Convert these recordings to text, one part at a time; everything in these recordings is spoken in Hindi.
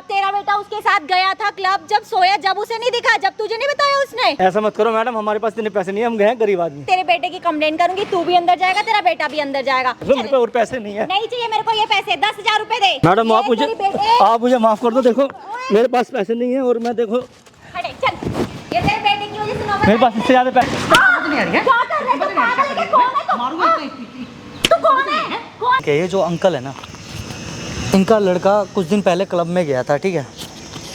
तेरा बेटा उसके साथ गया था क्लब, जब सोया, जब उसे नहीं दिखा, जब तुझे नहीं बताया उसने। ऐसा मत करो मैडम, हमारे पास इतने पैसे नहीं है, हम गए हैं गरीब आदमी। तेरे बेटे की कंप्लेन करूंगी, तू भी अंदर जाएगा, तेरा बेटा भी अंदर जाएगा। मेरे पे और पैसे नहीं है। नहीं चाहिए मेरे को ये पैसे, 10,000 रुपए दे। मैडम आप मुझे माफ कर दो। देखो मेरे पास पैसे नहीं है और मैं देखो चल, ये तेरे बेटे की वजह से नौबत मेरे पास इससे ज्यादा पैसे क्या कर रहे हो? पागल है, कौन है तू? तू कौन है? कौन? ये जो अंकल है ना, इनका लड़का कुछ दिन पहले क्लब में गया था, ठीक है।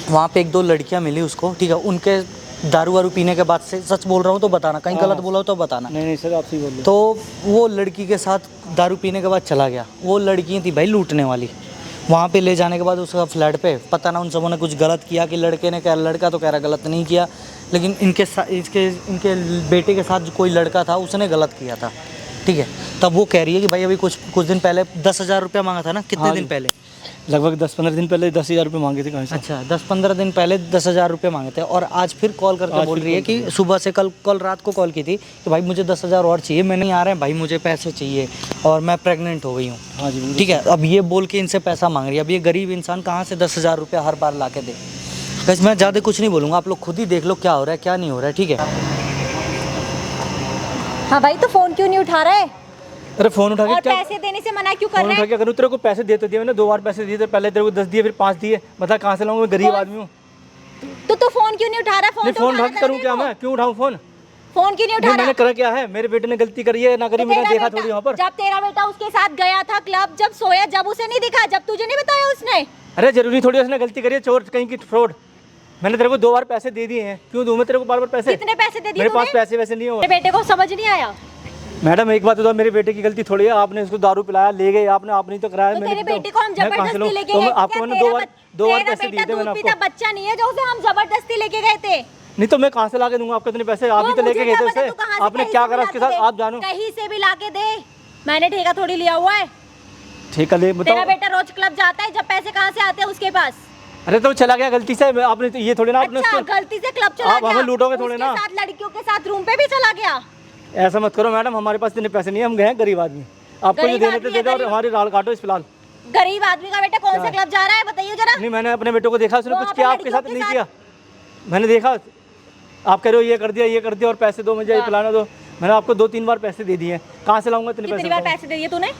वहाँ पे एक दो लड़कियाँ मिली उसको, ठीक है। उनके दारू वारू पीने के बाद से, सच बोल रहा हूँ तो बताना, कहीं गलत बोला हो तो बताना। नहीं सर, आप सही बोल रहे हो। तो वो लड़की के साथ दारू पीने के बाद चला गया। वो लड़की थी भाई लूटने वाली। वहाँ पे ले जाने के बाद उसका फ्लैट पे पता ना उन सबों ने कुछ गलत किया कि लड़के ने कहा, लड़का तो कह रहा गलत नहीं किया, लेकिन इनके बेटे के साथ जो कोई लड़का था उसने गलत किया था, ठीक है। तब वो कह रही है कि भाई अभी कुछ दिन पहले 10,000 रुपया मांगा था ना, कितने दिन पहले? लगभग 10-15 दिन पहले 10,000 रुपये मांगे थे कहीं से। अच्छा, 10-15 दिन पहले 10,000 रुपये मांगे थे। और आज फिर कॉल करके बोल रही है कि सुबह से कल रात को कॉल की थी कि भाई मुझे 10,000 और चाहिए, मैं नहीं आ रहे हैं भाई, मुझे पैसे चाहिए और मैं प्रेग्नेंट हो गई हूँ। हाँ जी, ठीक है। अब ये बोल के इनसे पैसा मांग रही है। अब ये गरीब इंसान कहाँ से 10,000 रुपये हर बार ला के दे? बस मैं ज़्यादा कुछ नहीं बोलूँगा, आप लोग खुद ही देख लो क्या हो रहा है क्या नहीं हो रहा है, ठीक है। हाँ भाई, तो फोन क्यों नहीं उठा रहा है? अरे फोन उठा के और क्या, पैसे देने से मना क्यों कर फोन रहे उठा हैं? के करूँ? तेरे को पैसे देते दिए मैंने, 2 बार पैसे दिए थे। पहले तेरे को 10 दिए, फिर 5 दिए। बता कहाँ से लाऊंगा, मैं गरीब आदमी हूँ। तो तू फोन क्यों नहीं उठा रहा? फोन नहीं, तो फोन उठाना उठा के करूँ था क्या? तेरे मैं क्यों उठाऊँ फोन? को। फोन क्यों नहीं उठा नहीं, रहा? मैंने करा क्या है? मेरे बेटे ने गलती करी है ना करी, मैंने देखा थोड़ी वहाँ पर। जब तेरा बेटा उसके साथ गया था क्लब, जब सोया, जब उसे नहीं दिखा, जब तुझे नहीं बताया उसने। अरे जरूरी थोड़ी उसने गलती करी है, चोर कहीं की फ्रॉड। मैंने तेरे को 2 बार पैसे दे दिए हैं, क्यों दूं मैं तेरे को बार-बार पैसे? कितने पैसे दे दिए मेरे पास तूने? पैसे वैसे नहीं हो। तेरे बेटे को समझ नहीं आया? मैडम एक बात तो, मेरे बेटे की गलती थोड़ी है। आपने उसको दारू पिलाया, ले गए आपने ही तो कराया। तो मैंने तेरे तो- बेटे को हम मैं कहाँ से जबरदस्ती लूं? लेके तो गए? आपको मैंने 2 बार पैसे दिए थे मैंने आपको। बच्चा नहीं है जो उसे हम जबरदस्ती लेके गए थे। नहीं तो मैं कहाँ से लाके दूंगा आपको इतने पैसे? आप ही तो लेके गए थे उसे। आपने क्या करा उसके साथ आप जानो। कहीं से भी लाके दे, मैंने ठेका थोड़ी लिया हुआ है। ठीक है, ले तेरा बताओ। बेटा रोज क्लब जाता है, जब पैसे कहाँ से आते हैं उसके पास? अरे तो चला गया गलती से, आपने तो ये थोड़ी ना आपने अच्छा, उसको। गलती से क्लब चला आप गया, हमें लूटोगे थोड़े ना। उसके साथ लड़कियों के साथ रूम पे भी चला गया। ऐसा मत करो मैडम, हमारे पास इतने पैसे नहीं है, हम गए हैं गरीब आदमी। आपको जो गरीब देने थे आदमी दे है, दो और गरीब। हमारी राल काटो इस फिलहाल। गरीब आदमी का बेटा कौन सा क्लब जा रहा है, बताइए जरा। नहीं, मैंने अपने बेटों को देखा, उसने वहाँ कुछ पे किया आपके साथ लड़कियों के नहीं साथ- किया। मैंने देखा, आप कह रहे हो ये कर दिया और पैसे दो मुझे, पिलाना दो। मैंने आपको 2-3 बार पैसे दे दिए हैं, कहाँ से लाऊंगा इतने कितनी पैसे? बार पैसे दे दिए तूने?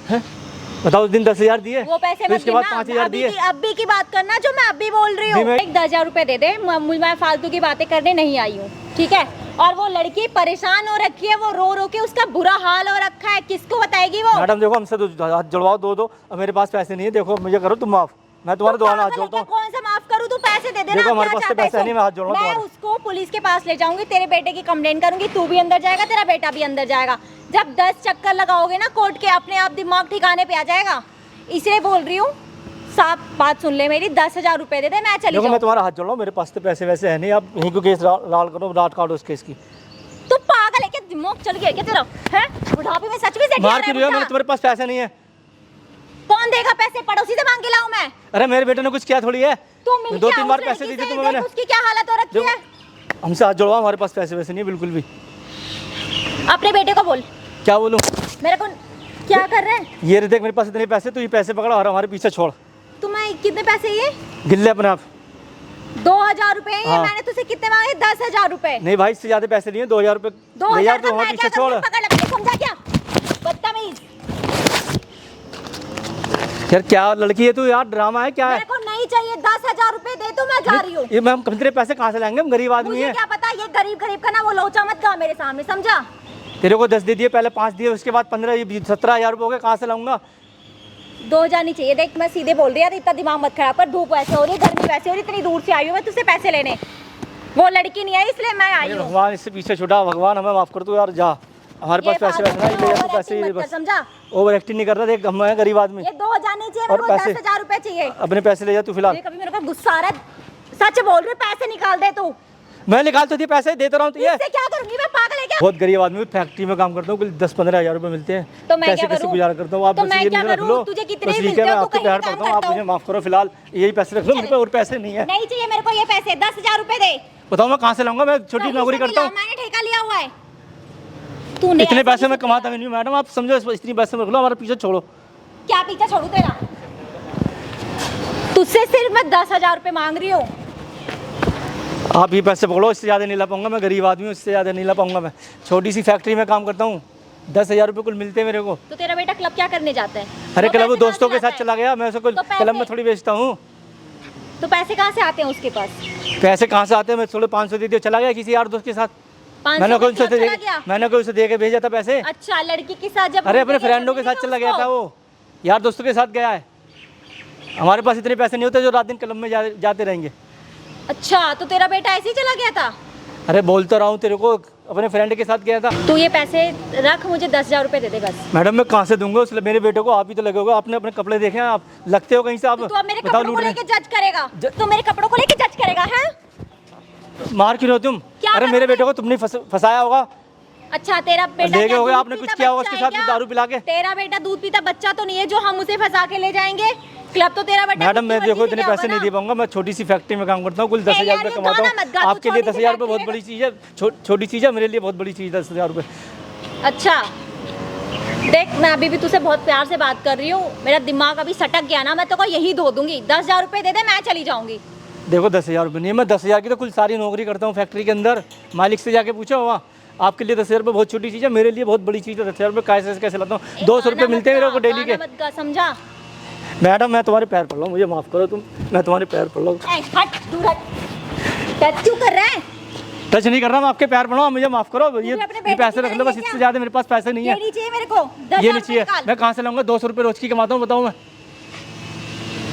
बताओ, उस दिन 10,000 दिए, वो पैसे फिर मत उसके बाद गिनना, 5,000 दिए। अभी की बात करना जो मैं अभी बोल रही हूँ। नहीं, मैं- एक 10,000 रुपए दे दे, मैं फालतू की बातें करने नहीं आई हूँ, ठीक है। और वो लड़की परेशान हो रखी है, वो रो रो के उसका बुरा हाल हो रखा है, किसको बताएगी वो? मैडम देखो, हमसे हाथ जुड़वाओ, दो और मेरे पास पैसे नहीं है। देखो मुझे करो तुम माफ, मैं तुम्हारे तू दोनों हाथ पागल है जोड़ता क्या? हूँ। कौन सा माफ करूँ? तू पैसे दे देना। देखो, हमारे क्या पास तो चाहता है पैसा नहीं, मैं हाथ जोड़ रहा हूँ मैं तुम्हारा। उसको पुलिस के पास ले जाऊंगी, तेरे बेटे की कंप्लेन करूंगी, तू भी अंदर जाएगा, तेरा बेटा भी अंदर जाएगा। जब 10 चक्कर लगाओगे ना कोर्ट के, अपने आप दिमाग ठिकाने पे आ जाएगा। इसलिए बोल रही हूँ, साफ बात सुन ले मेरी, 10,000 रुपए दे दे, मैं चली देखो मैं जाऊँ। तुम्हारा हाथ जोड़ रहा हूँ, मेरे पास तो पैसे वैसे है नहीं। आप यहीं को केस लाल करो, रात काटो उस केस की। तू पागल है क्या? दिमाग चल गया क्या तेरा? हैं? बुढ़ापे में सच में सेठी आ मार रहा क्यों है रही हो? बुढ़ा? मैंने तुम्हारे पास पैसे नहीं है। कौन देगा पैसे? पड़ोसी से मांग के लाऊं मैं? अरे मेरे बेटे ने कुछ किया थोड़ी है। तू मिल 2-3 बार पैसे दिए थे तुम्हें मैंने। उसकी क्या हालत हो रखी है? हमसे हाथ जोड़वा, हमारे पास पैसे वैसे नहीं है बिल्कुल भी। अपने बेटे को बोल। क्या बोलूं? मेरे को क्या कर रहे हैं? ये देख, मेरे पास इतने पैसे, तो ये पैसे पकड़ा और हमारे पीछे छोड़। तुम्हें कितने पैसे? ये गिल्ले अपने आप। 2,000 रुपए। हाँ। मैंने तुझसे कितने मांगे? 10,000 रुपए। नहीं भाई, इससे ज्यादा पैसे नहीं है। 2,000 रुपये 2,000 तो का हमारे मैं क्या पीछे छोड़। करूंगी? पकड़ ले, समझा क्या? बदतमीज। यार क्या लड़की है तू यार, ड्रामा है क्या है? मेरे को नहीं चाहिए, 10,000 रुपए दे तो मैं जा रही हूँ। ये मैम कितने पैसे कहाँ से लाएंगे? हम गरीब आदमी मुझे हैं। क्या पता, ये गरीब का ना वो लोचा मत गा मेरे सामने, समझा? तेरे को 10 दे दिए, पहले 5 दिए, उसके बाद 15, ये 17,000 रुपये हो गए, कहाँ से लाऊंगा? 2,000 नहीं चाहिए। देख मैं सीधे बोल रही यार, इतना दिमाग मत खराब कर। धूप ऐसे हो रही है, गर्मी वैसे हो रही, इतनी दूर से आई हूँ मैं तुझसे पैसे लेने। वो लड़की नहीं आई इसलिए मैं आई हूँ। भगवान इससे पीछे छुटा, भगवान हमें माफ कर दो यार, जा। हमारे पास पैसे वैसे नहीं, ले जा तू पैसे, ये बस समझा? ओवर एक्टिंग नहीं करता। देख हम हैं गरीब आदमी, ये 2,000 नहीं चाहिए, और मेरे को पैसे? 10,000 रुपए चाहिए। अपने पैसे ले जा तू फिलहाल। ये कभी मेरे को गुस्सा आ रहा है, सच बोल रही हूँ, पैसे निकाल दे तू। मैं निकाल तो दिए पैसे, देता रहा हूँ तुझे। इससे क्या करूंगी मैं? पागल है क्या? बहुत गरीब आदमी, फैक्ट्री में काम करता हूँ, कुल 10-15 हज़ार रुपये मिलते हैं। तो मैं कैसे क्या कैसे करूं? गुजारा करता हूँ? आप तो बस मैं ये क्या नहीं रख करूं? लो। तुझे कितने बस ठीक मिलते है, हो? मैं तू आपके कहीं प्यार काम करता हूँ, आप करता मुझे हो? माफ करो फिलहाल। यही पैसे रख लो मेरे पे, और पैसे नहीं है। नहीं चाहिए मेरे को ये पैसे, 10,000 रुपए दे। बताओ मैं कहाँ से लाऊंगा? मैं छोटी कहीं नौकरी से करता नहीं हूँ। ला, मैंने ठेका लिया हुआ है। तूने इतने ऐसे पैसे नहीं मैं कमाता भी नहीं हूँ मैडम, आप समझो। इतनी पैसे में रख लो, हमारा पीछे छोड़ो। क्या पीछा छोड़ू तेरा? तुझसे सिर्फ मैं 10,000 रुपये मांग रही हूँ। आप ये पैसे पकड़ो, इससे ज़्यादा नहीं ला पाऊंगा, मैं गरीब आदमी हूँ, इससे ज़्यादा नहीं ला पाऊंगा। मैं छोटी सी फैक्ट्री में काम करता हूँ, 10,000 रुपये कुल मिलते हैं मेरे को। तो तेरा बेटा क्लब क्या करने जाता है? अरे वो क्लब वो पैसे दोस्तों कहाँ के से साथ आता चला गया, मैं उसको तो पैसे- क्लब में थोड़ी बेचता हूँ। तो पैसे कहाँ से आते हैं उसके पास? पैसे कहाँ से आते हैं? मैं थोड़े 500 दे दिए, चला गया किसी यार दोस्त के साथ। 500 मैंने कोई के साथ उनसे चला गया? मैंने कोई उसे दे के भेजा था पैसे। अच्छा, लड़की के साथ जब अरे घूमने अपने गया फ्रेंडों तब के नहीं साथ देखा चला गया था उसको? वो, यार दोस्तों के साथ गया है। हमारे पास इतने पैसे नहीं होते जो रात दिन क्लब में जाते रहेंगे। अच्छा, तो तेरा बेटा ऐसे ही चला गया था? अरे बोल तो रहा हूँ तेरे को, अपने फ्रेंड के साथ गया था। तू ये पैसे रख, मुझे 10,000 रुपये दे दे बस। मैडम मैं कहाँ से दूंगा उस मेरे बेटे को? आप ही तो लगे होगा, आपने अपने कपड़े देखे हैं, आप लगते हो कहीं से। आप तो तू अब मेरे बताओ कपड़ों को लूट रहे लेके जज करेगा? तू मेरे कपड़ों को लेके जज करेगा है? मार क्यों रहे हो तुम? क्या अरे मेरे करोगे? बेटे को तुमने फंसाया होगा, अच्छा, तेरा बेटा ले गए क्या होगे दूध आपने, पीता कुछ किया होगा बच्चा उसके है साथ क्या? दारू पिला के। तेरा बेटा दूध पीता बच्चा तो नहीं है जो हम उसे फंसा के ले जाएंगे। क्लब तो तेरा बेटा मैडम खुद मैं की देखो मर्जी से इतने क्या पैसे होगा नहीं ना? दे पाऊंगा, मैं छोटी सी फैक्ट्री में काम करता हूँ, कुल 10,000 यार, रुपये ये कमाता गाना हूँ। मत गा, तू आपके लिए छोटी सी 10,000 रुपये बहुत फैक्ट्री बड़ी चीज़ है, छोटी चीज़ है, मेरे लिए बहुत बड़ी चीज़ है 10,000 रुपये। अच्छा देख, मैं अभी भी तुझसे बहुत प्यार से बात कर रही हूँ, मेरा दिमाग अभी सटक गया ना, मैं तो को यही धो दूंगी। 10,000 रुपये दे दे, मैं चली जाऊंगी। देखो 10,000 रुपये नहीं, मैं 10,000 की तो कुल सारी नौकरी करता हूँ फैक्ट्री के अंदर। मालिक से जाके पूछो वहाँ, आपके लिए 10,000 रुपये बहुत छोटी चीज़ है, मेरे लिए बहुत बड़ी चीज़ है। 10,000 रुपये कैसे लाता हूँ? 200 रुपये मिलते हैं मेरे को डेली के। मत गा, समझा? मैडम मैं तुम्हारे पैर पड़ रहा हूँ, मुझे माफ़ करो तुम, मैं तुम्हारे पैर पड़ रहा हूँ। ए, हट, दूर हट। टच क्यों कर रहा है? टच नहीं कर रहा, मैं आपके पैर पड़ रहा हूँ, मुझे माफ़ करो। ये अपने बेटे पैसे की रख लो बस, गाड़ी है इससे क्या? ज़्यादा मेरे पास पैसे नहीं ये है। नहीं चाहिए मेरे को। 10,000 ये नहीं चाहिए, निकाल। मैं कहाँ से लाऊंगा? 200 रुपये रोज की कमाता हूँ, बताऊँ मैं?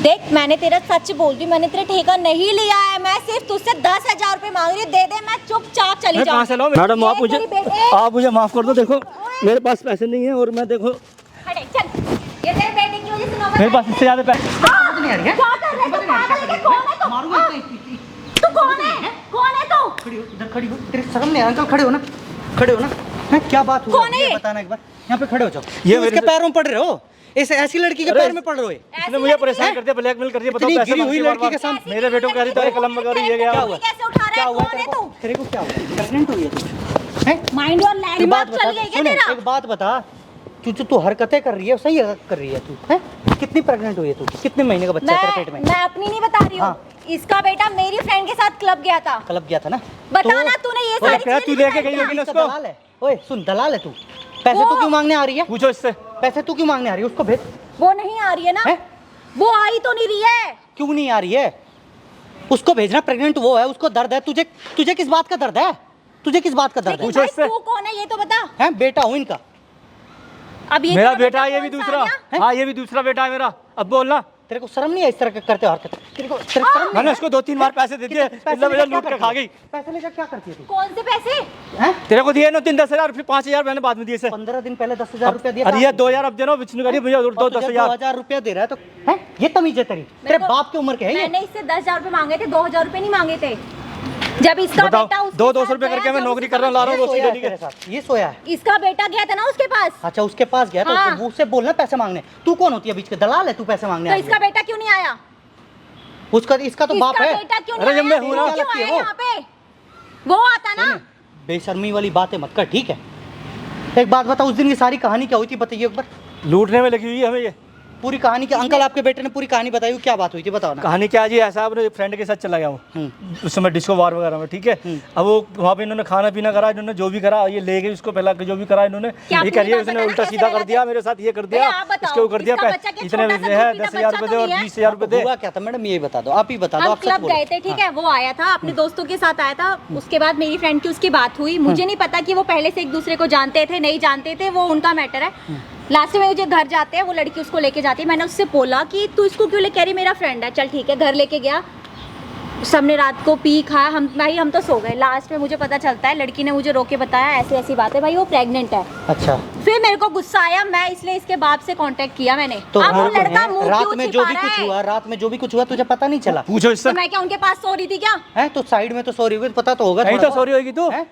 देख, मैंने तेरा सच बोल दी, मैंने तेरा ठेका नहीं लिया है, मैं सिर्फ तुझसे 10,000 रुपये मांग रही हूँ, दे दे, मैं चुपचाप चली मैं कहाँ जाऊंगी। से लाऊं? मैडम आप मुझे माफ़ कर दो। देखो मेरे पास पैसे नहीं है, और मैं देखो हटे, चल। ये तेरे बेटे की वजह से नौबत मेरे आई पास है। इससे ज़्यादा पैसे। समझ नहीं आ रही है? क्या कर रहा है तू? पागल है क्या? कौन है तू? मारूंगा हाँ? तू कौन है? कौन है तू? खड़ी हो, इधर खड़ी हो, तेरे शर्म नहीं आ रहा? अंकल खड़े हो ना, खड़े हो ना। हैं, क्या बात हुई? कौन है ये? बताना एक बार, यहाँ पे खड़े हो जाओ। ये तुम मेरे इसके से- पैरों में पड़ रहे हो, ऐसी लड़की के अरे, पैर में पड़ रहे हो। इसने ऐसी मुझे लड़की परेशान है? कर दिया, ब्लैकमेल कर दिया। बताओ इतनी पैसे गिरी हुई मांगती है लड़की के बार-बार। सामने। मेरे बेटों कह रही था कलम में कर, ये गया हुआ। कैसे उठा रहा क्या है? हुआ कौन है तू? तेरे को? क्या हुआ? प्रेग्नेंट हुई है तू? हैं? माइंड और एक लैंड बात मार्क चल बता, गई क्या सुन, तेरा? एक बात बता, तू हरकतें कर रही है, सही हरकत कर रही है तू? हैं? कितनी प्रेग्नेंट हुई है तू? कितने महीने का बच्चा है तेरे पेट में? मैं अपनी नहीं बता रही हूँ। हाँ। इसका बेटा मेरी फ्रेंड के साथ क्लब गया था। क्लब गया था ना? बता तो- ना, तूने ये ओए, सारी क्या चीजें तू नहीं लेके बताई गई होगी ना क्या? इसका उसको? दलाल है। ओए सुन, दलाल है तू। पैसे वो- तू क्यों मांगने आ रही है? पूछो इससे। पैसे तू क्यों मांगने आ रही है? उसको भेज। वो नहीं आ रही है ना? हैं? वो आई तो नहीं रही है। क्यों नहीं आ रही है? उसको भेजना, प्रेग्नेंट वो है, उसको दर्द है। तुझे किस बात का दर्द है? तुझे किस बात का दर्द लेकिन है? पूछो भाई इससे। तू कौन है ये तो बता। हैं? बेटा हूँ इनका। अब ये मेरा तेरा बेटा है, ये भी कौन सा दूसरा। आ गया? हाँ ये भी दूसरा बेटा है मेरा। अब बोलना, तेरे को शर्म नहीं है इस तरह के करते हो हरकत? तेरे को शर्म नहीं मैंने है? उसको 2-3 बार पैसे दे दिए, पैसे मतलब लेकर मुझे लूट क्या के खा करती गई। है? पैसे लेकर क्या करती है तू? कौन से पैसे? हैं? तेरे को दिए ना 10,000, फिर 5,000 मैंने बाद में दिए से। 15 दिन पहले 10,000 रुपया दिया था। अरे ये 2,000 अब देना, विष्णु करिए मुझे और दो तुझे 10,000। 2,000 रुपया दे रहा है तो हैं? ये तमीज है तेरी? तेरे मेरे को- बाप की उम्र के है ये? मैंने इससे 10,000 रुपए मांगे थे, 2,000 रुपए नहीं मांगे थे। जब इसका बताओ, बेटा उसके 200 साथ रुपए गया, करके मैं जब नौकरी उसका कर रहा हूँ, ला रहा ये हूँ सोया है डेली तेरे के। साथ, ये सोया है। इसका बेटा गया था ना उसके पास, अच्छा उसके पास गया तो हाँ। वो उससे बोलना पैसे मांगने। तू कौन होती है बीच के? दलाल है तू? पैसे मांगने तो आई इसका है? बेटा क्यों नहीं आया? उसका इसका तो बाप इसका है। बेटा क्यों अरे नहीं जब मैं आया? हूँ ना- क्यों लगती है आया वो? यहाँ पे? वो आता ना। बेशर्मी वाली बातें मत कर, ठीक है? एक बात बता, उस दिन की सारी कहानी क्या हुई थी बताइए एक बार। लूटने में लगी हुई है हमें ये। पूरी कहानी क्या? अंकल आपके बेटे ने पूरी कहानी बताई, क्या बात हुई थी बताओ ना। कहानी क्या है जी, ऐसा अपने फ्रेंड के साथ चला गया हूँ उस समय डिस्को बार वगैरह में, ठीक है। अब वो वहाँ पे इन्होंने खाना पीना करा, इन्होंने जो भी करा, ये ले गए उसको पहला जो भी करा इन्होंने, क्या ये पूरी करिए बात उसने बताना उल्टा कैसे सीधा कर लगा दिया थे? मेरे साथ, ये कर दिया, भैया, आप बताओ, इसके वो कर दिया, इसका बच्चा क्या इतने छोटा सा है दूध पीता 10,000 रुपये बच्चा दे तो और नहीं है? 20,000 रुपये दे। हुआ क्या था मैडम, ये बता दो, आप ही बता दो। हम आप सच क्लब बोलो। गए थे, ठीक है, वो आया था अपने दोस्तों के साथ आया था। उसके बाद मेरी फ्रेंड की उसकी बात हुई, मुझे नहीं पता कि वो पहले से एक दूसरे को जानते थे नहीं जानते थे, वो उनका मैटर है। लास्ट में मुझे घर जाते हैं, वो लड़की उसको लेके जाती है। मैंने उससे बोला कि तू इसको क्यों ले, कह रही मेरा फ्रेंड है। चल ठीक है, घर लेके गया, सबने रात को पी खाया, हम तो सो गए। लास्ट में मुझे पता चलता है, लड़की ने मुझे रोके बताया ऐसी ऐसी बात है भाई, वो प्रेग्नेंट है। अच्छा फिर मेरे को गुस्सा आया, मैं इसलिए इसके बाप से कांटेक्ट किया मैंने। तो अब वो घर लड़का में मुंह रात क्यों में जो भी छिपा कुछ रहा है? हुआ, रात में जो भी कुछ हुआ तुझे पता नहीं चला? पूछो इससे। तो मैं क्या उनके पास सो रही थी क्या? है तो साइड में तो सॉरी हुई, पता तो होगा नहीं थोड़ा तो सॉरी होगी तू। बहुत।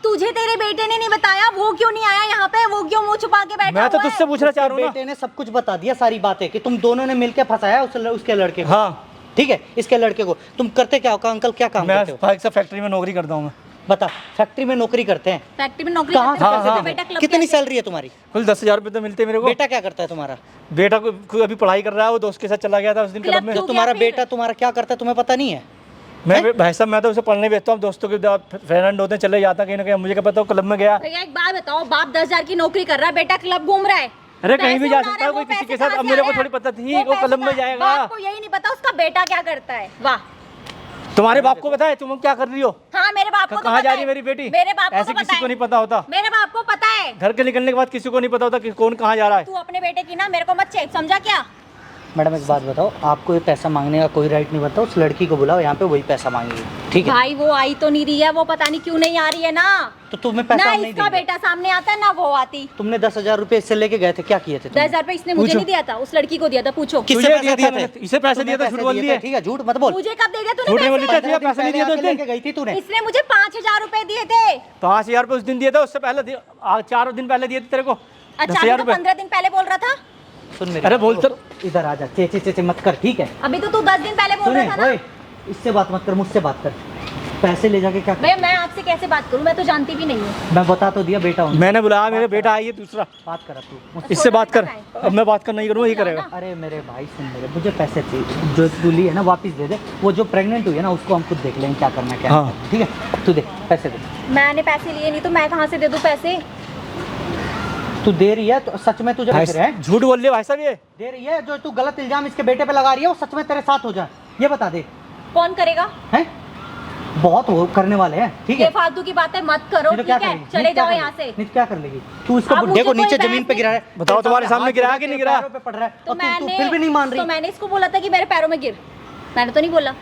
तुझे तेरे बेटे ने नहीं बताया? वो क्यों नहीं आया यहाँ पे? वो क्यों मुंह छुपा के बैठा मैं तो हुआ है? तुझसे पूछना चाह रहा हूँ ना। बेटे ने सब कुछ बता दिया, सारी बातें, कि तुम दोनों ने मिलकर फंसाया उसके लड़के को। हाँ ठीक है, इसके लड़के को। तुम करते क्या हो? अंकल क्या काम मैं करते हो? फैक्ट्री में नौकरी करता हूँ, बता, फैक्ट्री में नौकरी करते हैं, फैक्ट्री में नौकरी कहाँ से करते हो, पैसे तो देते बेटा हैं? क्लब कितनी कैसे? सैलरी है तुम्हारी? कुल 10,000 रुपये तो मिलते हैं मेरे को। बेटा क्या करता है तुम्हारा? बेटा को अभी पढ़ाई कर रहा है, वो दोस्त के साथ चला गया था उस दिन क्लब क्लब में। क्यों? तुम्हारा क्या फिर? बेटा तुम्हारा क्या करता है तुम्हें पता नहीं है? मैं भाई साहब, मैं तो उसे पढ़ने भेजता हूँ, दोस्तों के फ्रेंड होते हैं, चले जाता कहीं ना कहीं, मुझे क्या पता वो क्लब में गया। भैया एक बात बताओ, बाप 10,000 की नौकरी कर रहा है, बेटा क्लब घूम रहा है। अरे कहीं भी पैसे जा उड़ा सकता रहा है कोई वो किसी के पैसे साथ। कहाँ अब से मेरे आ को रहे थोड़ी हैं? पता थी वो वो पैसे क्लब में कहाँ- जाएगा। बाप को यही नहीं पता उसका बेटा क्या करता है। वाह, तुम्हारे बाप को पता है तुम क्या कर रही हो? हाँ मेरे बाप को तो कहाँ पता जा रही है। है मेरी बेटी? मेरे बाप को ऐसे तो किसी पता को है। नहीं पता होता। मेरे बाप को पता है। घर के निकलने के बाद किसी को नहीं पता होता कि कौन कहाँ जा रहा है। तू अपने बेटे की ना मेरे को मत चेक, समझा क्या? मैडम एक बात बताओ, आपको ये पैसा मांगने का कोई राइट नहीं बनता, उस लड़की को बुलाओ यहाँ पे, वही पैसा मांगेगी, ठीक है? भाई वो आई तो नहीं रही है, वो पता नहीं क्यों नहीं आ रही है ना। तो तुम्हें पैसा ना हम नहीं इसका देंगे। बेटा सामने आता है ना वो आती। तुमने 10,000 रुपये इससे लेके गए थे, क्या किए थे तुमने? 10,000 रुपए इसने मुझे पूछो। नहीं दिया था, उस लड़की को दिया था, पूछो। किससे तुझे पैसे दिया दिए था थे? मैंने, इसे पैसे दिए थे, तुम्हें झूठ बोल दिए दिए। थे, ठीक है, झूठ मत बोल। मुझे कब दिए थे झूठ नहीं बोली तूने थी, पैसे नहीं दिए थे उस दिन। लेके गई थी तूने। इसने मुझे 5,000 रुपए दिए थे। 5,000 रुपये उस दिन दिए थे, उससे पहले 4 दिन पहले दिए थे तेरे को अच्छा 10,000 तो रुपये। 15 दिन पहले बोल रहा था। सुन मेरी अरे बात, बोल तो- इधर आ जा, चे मत कर, ठीक है? अभी तो तू 10 दिन पहले बोल सुने, रहा था ना। ओए, इससे बात मत कर, मुझसे बात कर। पैसे ले जाके क्या? भैया मैं आपसे कैसे बात करूं, मैं तो जानती भी नहीं हूँ। मैं बता तो दिया, बेटा हूँ। मैंने बुलाया, मेरे बेटा आई है दूसरा, बात कर अब तू। इससे बात कर। अब मैं बात कर नहीं करूँगा, ये करेगा। अरे मेरे भाई सुन मेरे, मुझे पैसे चाहिए, जो तू ली है ना वापस दे दे। वो जो प्रेग्नेंट हुई है ना उसको हम खुद देख लेंगे क्या करना है, क्या हाँ। नहीं करना, ठीक है? तू दे पैसे दे। मैंने पैसे लिए नहीं तो मैं कहाँ से दे दूं पैसे? तू दे रही है तो सच में तुझे लग रहा है? झूठ बोल रही है भाई साहब ये। दे रही है, जो तू गलत इल्जाम इसके बेटे पे लगा रही है वो सच में तेरे साथ हो जाए, ये बता दे। कौन करेगा? हैं? बहुत वो करने वाले हैं, ठीक ये है? फालतू की बातें मत करो, नहीं तो ठीक क्या है? करेगी? चले नहीं क्या जाओ करेगी? यहाँ से। नहीं तो क्या कर लेगी? तू इसको अब बुड्ढे को मुझे नीचे कोई जमीन पे बहस गिरा है। बताओ, तेरे तुम्हारे सामने हाथ गिराया गिरा कि नहीं तेरे गिराया? पैरों पे पड़ रहा है तो और तू मैंने फिर भी नहीं मान तो रही। मैंने इसको बोला था कि मेरे पैरों में गिर। मैंने तो नहीं बोला।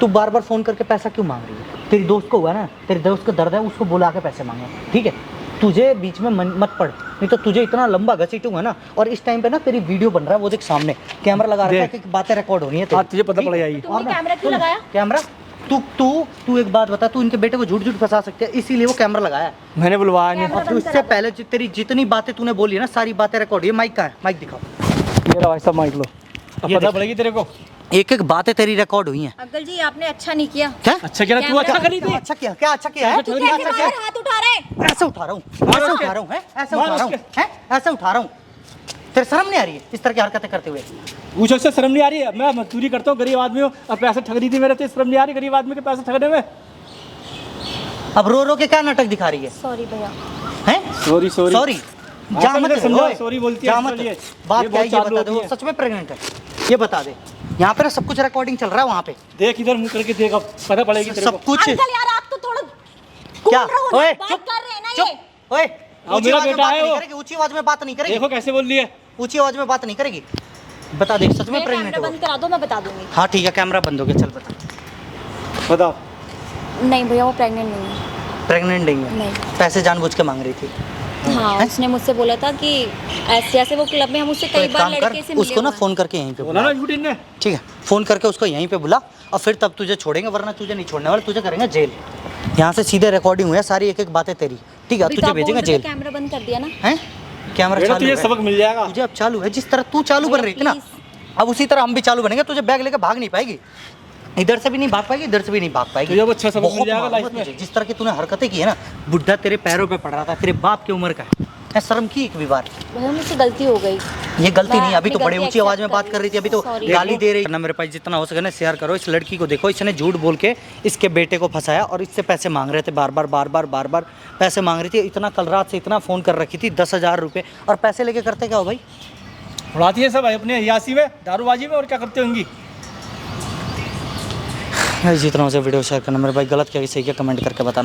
तू बार बार फोन करके पैसा क्यों मांग रही है? तेरी दोस्त को हुआ ना, तेरे दोस्त को दर्द है, उसको बुला के पैसे मांगे, ठीक है? तुझे बीच में मत पड़, नहीं तो तुझे इतना लंबा घसीटूंगा ना। और इस टाइम पे ना तेरी वीडियो बन रहा है, वो देख सामने कैमरा लगा रखा है देख। कि बातें रिकॉर्ड हो रही है तेरी, हाँ, तुझे पता ठीक पड़ है? जाएगी। तुमने और ना, कैमरा क्यों सुन, लगाया? कैमरा तू एक बात बता, तू इनके बेटे को झूठ फंसा सकते हैं, इसीलिए वो कैमरा लगाया है। मैंने बुलवाया नहीं। कैमरा और तू बंद इससे करा दो। पहले तेरी जितनी बातें तूने बोली है ना, सारी बातें रिकॉर्ड। ये माइक कहाँ है? माइक दिखाओ। ये रहा भाई साहब, माइक लो। अब ये पता देख। पड़ेगी तेरे को। एक एक बातें तेरी रिकॉर्ड हुई हैं। अंकल जी आपने अच्छा नहीं किया। क्या अच्छा क्या तू कैमरा अच्छा बंद करी थी? अच्छा किया? क्या अच्छा किया है? तू क्या कैसे अच्छा किया? बाहर हाथ उठा रहा है? ऐसे उठा रहा हूँ, ऐसे उठा रहा हूँ, हैं? ऐसे उठा रहा हूँ, हैं? ऐसे उठा रहा हूँ। तेरे शर्म नहीं आ रही है इस तरह की हरकतें करते हुए? पूछो से शर्म नहीं आ रही है? मैं मजदूरी करता हूँ, गरीब आदमी हूँ, और पैसे ठग रही थी मेरे से, शर्म नहीं आ रही गरीब आदमी के पैसे ठगने में? अब रो रो के क्या नाटक दिखा रही है? सॉरी भैया। हैं? सॉरी सॉरी सॉरी जा ऐसा मत मुझे समझाओ, ओए, sorry बोलती है जा इसके मत। लिए। बात ये क्या है बहुत ये चालू बता दे, होती वो है। सच में प्रेग्नेंट है, ये बता दे। यहाँ पे ना सब कुछ रिकॉर्डिंग चल रहा है वहाँ पे, देख इधर मुंह करके देख, अब पता पड़ेगी तेरे सब को। कुछ। अंकल यार आप तो थोड़ा क्या? कूल रहो ना, ओए बात चुप कर रहे हैं ना ये। चुप, ओए ऊंची मेरा आवाज में बेटा बात है नहीं वो। करेगी, ऊंची आवाज में बात नहीं करेगी, देखो कैसे बोल रही है। ऊंची आवाज में बात नहीं करेगी। बता दे सच में ये प्रेग्नेंट कैमरा है वो? बंद करा दो, मैं बता दूंगी। हाँ ठीक है, कैमरा बंद हो गया, चल बता। बताओ। नहीं भैया वो प्रेग्नेंट नहीं है। प्रेग्नेंट नहीं है? नहीं। पैसे जानबूझ के मांग रही थी? हाँ उसने मुझसे बोला था कि ऐसे ऐसे वो क्लब में हम उससे तो कई एक बार काम कर, लड़के से मिले उसको ना हुए हैं। फोन करके यहीं पे बोला बुला, ना झूठी ने। ठीक है? फोन करके उसको यहीं पे बुला और फिर तब तुझे छोड़ेंगे, वरना तुझे नहीं छोड़ने वाले, तुझे करेंगे जेल। यहाँ से सीधे रिकॉर्डिंग हुई है सारी, एक एक बातें तेरी, ठीक है? अब अभी तो तुझे आप बोल भेजेंगे रहे थे, जेल, कैमरा बंद कर दिया ना। हैं? कैमरा बेटा चालू तुझे है, सबक मिल जाएगा। तुझे अब चालू है, जिस तरह तू चालू बन रही थी ना, अब उसी तरह हम भी चालू बनेंगे। तुझे बैग लेके भाग नहीं पाएगी, इधर से भी नहीं भाग पाएगी, इधर से भी नहीं भाग पाएगी। तुझे अब अच्छा सबक मिल बहुत जाएगा मालूम लाइफ है में। तुझे, जिस तरह की तूने हरकतें की है ना, बुढ़ा तेरे पैरों पे पड़ रहा था, तेरे बाप की उम्र का है। शर्म की एक भी बार? भैया मुझसे गलती हो गई। ये गलती मैं नहीं, अभी तो अपनी बड़ी गलती ऊंची आवाज में accept बात कर कर रही थी, अभी तो Sorry। गाली दे रही है ना। मेरे पास जितना हो सके ना शेयर करो, इस लड़की को देखो, इसने झूठ बोल के इसके बेटे को फंसाया और इससे पैसे मांग रहे थे, बार बार पैसे मांग रही थी। इतना कल रात से इतना फ़ोन कर रखी थी, 10,000 रुपये। और पैसे लेके करते क्या हो भाई? उड़ाती है सब अपने यासी में, दारूबाजी में, और क्या करते होंगी। जितना हो सके वीडियो शेयर करना। मेरे भाई गलत क्या सही क्या कमेंट करके बताना।